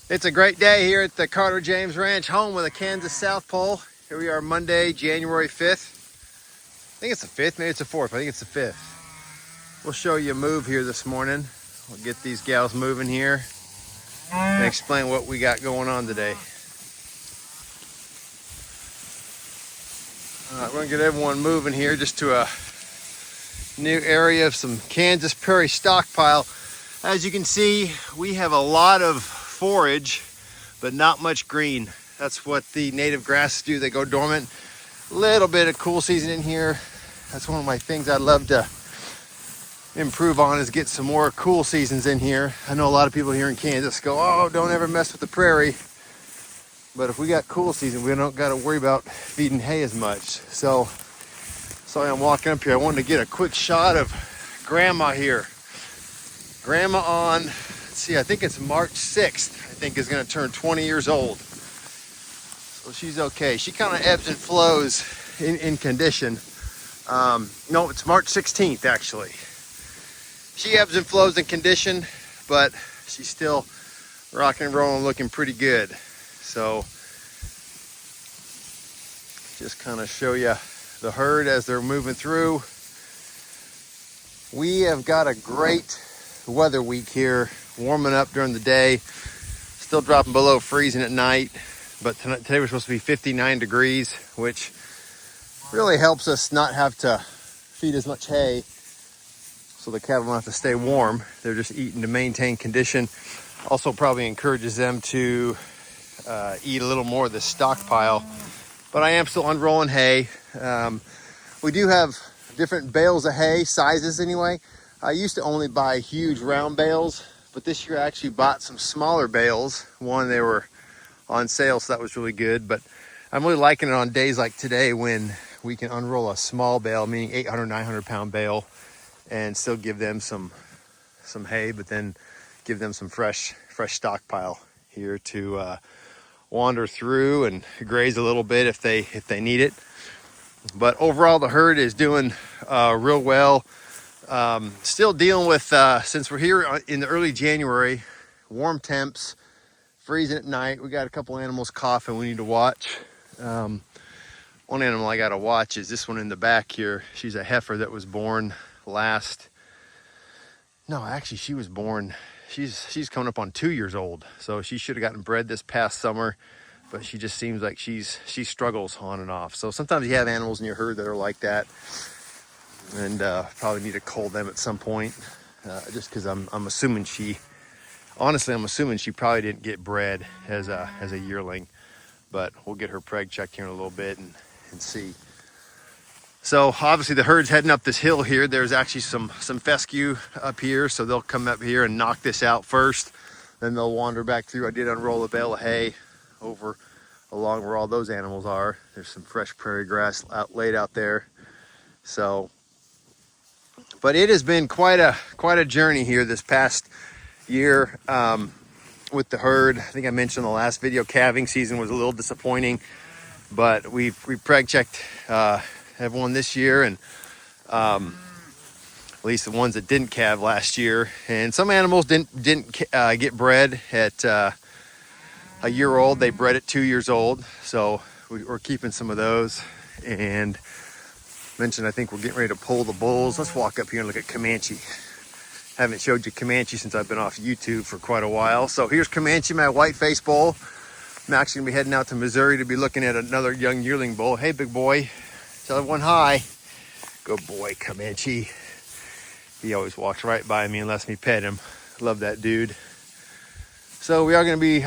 It's a great day here at the Carter James Ranch, home of the Kansas South Pole. Here we are Monday, January 5th. I think it's the 5th, maybe it's the 4th, I think it's the 5th. We'll show you a move here this morning. We'll get these gals moving here and explain what we got going on today. All right, we're gonna get everyone moving here just to a new area of some Kansas prairie stockpile. As you can see, we have a lot of forage, but not much green. That's what the native grasses do. They go dormant. A little bit of cool season in here. That's one of my things I'd love to improve on, is get some more cool seasons in here. I know a lot of people here in Kansas go, oh, don't ever mess with the prairie. But if we got cool season, we don't got to worry about feeding hay as much. So I'm walking up here. I wanted to get a quick shot of Grandma here. Grandma on, let's see, I think it's March 6th, I think is gonna turn 20 years old. So she's okay. She kind of ebbs and flows in condition. No, it's March 16th actually. She ebbs and flows in condition, but she's still rocking and rolling, looking pretty good. So just kind of show you the herd as they're moving through. We have got a great weather week here, warming up during the day, still dropping below freezing at night, but today we're supposed to be 59 degrees, which really helps us not have to feed as much hay, so the cattle don't have to stay warm. They're just eating to maintain condition. Also probably encourages them to eat a little more of the stockpile, but I am still unrolling hay. We do have different bales of hay, sizes anyway. I used to only buy huge round bales, but this year I actually bought some smaller bales. One, they were on sale, so that was really good. But I'm really liking it on days like today when we can unroll a small bale, meaning 800, 900 pound bale, and still give them some hay, but then give them some fresh stockpile here to wander through and graze a little bit if they need it. But overall, the herd is doing real well. Still dealing with, since we're here in the early January, warm temps, freezing at night. We got a couple animals coughing we need to watch. One animal I got to watch is this one in the back here. She's a heifer that was born actually she was born, she's coming up on 2 years old. So she should have gotten bred this past summer, but she just seems like she struggles on and off. So sometimes you have animals in your herd that are like that, and probably need to cull them at some point, just because I'm assuming I'm assuming she probably didn't get bred as a yearling. But we'll get her preg checked here in a little bit and see. So obviously the herd's heading up this hill here. There's actually some fescue up here, so they'll come up here and knock this out first, then they'll wander back through. I did unroll a bale of hay over along where all those animals are. There's some fresh prairie grass laid out there. So, but it has been quite a journey here this past year with the herd. I think I mentioned in the last video, calving season was a little disappointing, but we preg checked everyone this year, and at least the ones that didn't calve last year. And some animals didn't get bred at a year old. They bred at 2 years old, so we're keeping some of those. And mentioned, I think we're getting ready to pull the bulls. Let's walk up here and look at Comanche. Haven't showed you Comanche since I've been off YouTube for quite a while. So here's Comanche, my white-faced bull. I'm actually gonna be heading out to Missouri to be looking at another young yearling bull. Hey, big boy. Tell everyone hi. Good boy, Comanche. He always walks right by me and lets me pet him. Love that dude. So we are gonna be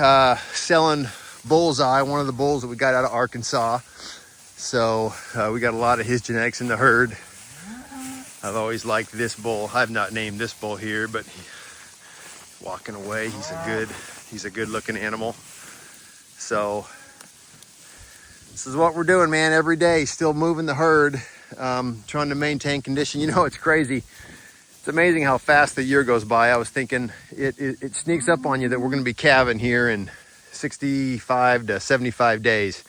selling Bullseye, one of the bulls that we got out of Arkansas. So we got a lot of his genetics in the herd. I've always liked this bull. I've not named this bull here, but walking away, he's a good looking animal. So this is what we're doing, man, every day, still moving the herd, trying to maintain condition. You know, it's crazy. It's amazing how fast the year goes by. I was thinking it sneaks up on you that we're going to be calving here in 65 to 75 days.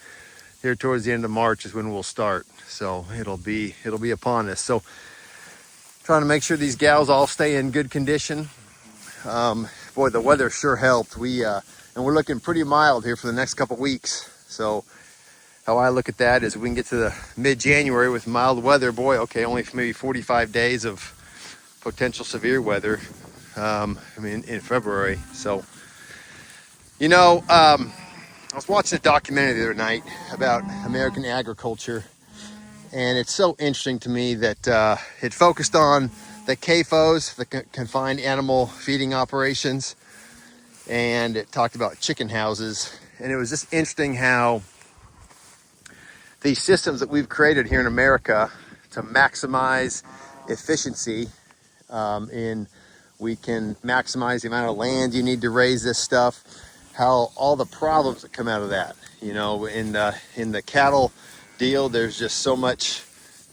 Here towards the end of March is when we'll start. So it'll be upon us. So trying to make sure these gals all stay in good condition. boy, the weather sure helped. And we're looking pretty mild here for the next couple weeks. So how I look at that is we can get to the mid-January with mild weather. Boy, okay, only maybe 45 days of potential severe weather. In February. So, I was watching a documentary the other night about American agriculture, and it's so interesting to me that it focused on the CAFOs, the confined animal feeding operations, and it talked about chicken houses. And it was just interesting how these systems that we've created here in America to maximize efficiency we can maximize the amount of land you need to raise this stuff, how all the problems that come out of that. In the cattle deal, there's just so much.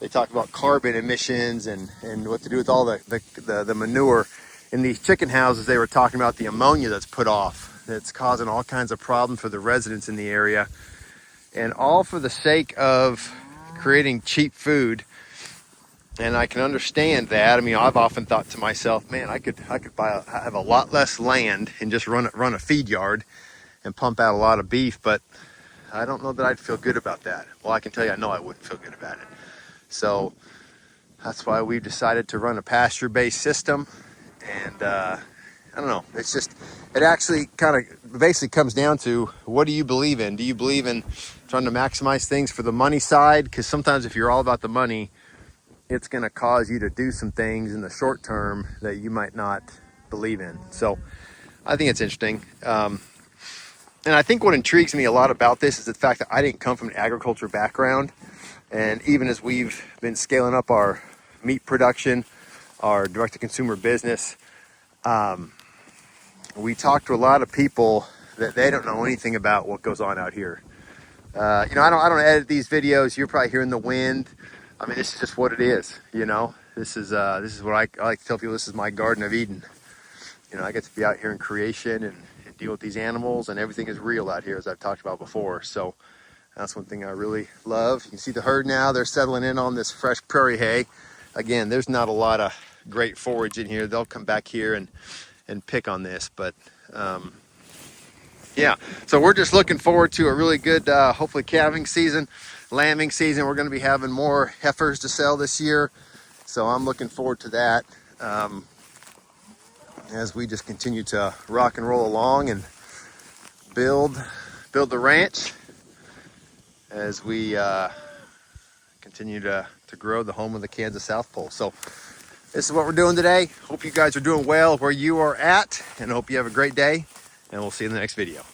They talk about carbon emissions and what to do with all the manure. In these chicken houses, they were talking about the ammonia that's put off. That's causing all kinds of problems for the residents in the area. And all for the sake of creating cheap food. And I can understand that. I've often thought to myself, man, I could have a lot less land and just run a feed yard and pump out a lot of beef, but I don't know that I'd feel good about that. Well, I can tell you, I know I wouldn't feel good about it. So that's why we've decided to run a pasture-based system. And I don't know, it actually kind of basically comes down to, what do you believe in? Do you believe in trying to maximize things for the money side? Because sometimes if you're all about the money, it's going to cause you to do some things in the short term that you might not believe in. So I think it's interesting. And I think what intrigues me a lot about this is the fact that I didn't come from an agriculture background. And even as we've been scaling up our meat production, our direct-to-consumer business, we talk to a lot of people that they don't know anything about what goes on out here. I don't edit these videos. You're probably hearing the wind. This is just what it is, This is what I like to tell people. This is my Garden of Eden. I get to be out here in creation and deal with these animals, and everything is real out here, as I've talked about before. So that's one thing I really love. You can see the herd now. They're settling in on this fresh prairie hay. Again, there's not a lot of great forage in here. They'll come back here and pick on this, but yeah. So we're just looking forward to a really good, hopefully, calving season. Lambing season. We're going to be having more heifers to sell this year, so I'm looking forward to that as we just continue to rock and roll along and build the ranch as we continue to grow the home of the Kansas South Pole. So this is what we're doing today. Hope you guys are doing well where you are at, and hope you have a great day, and we'll see you in the next video.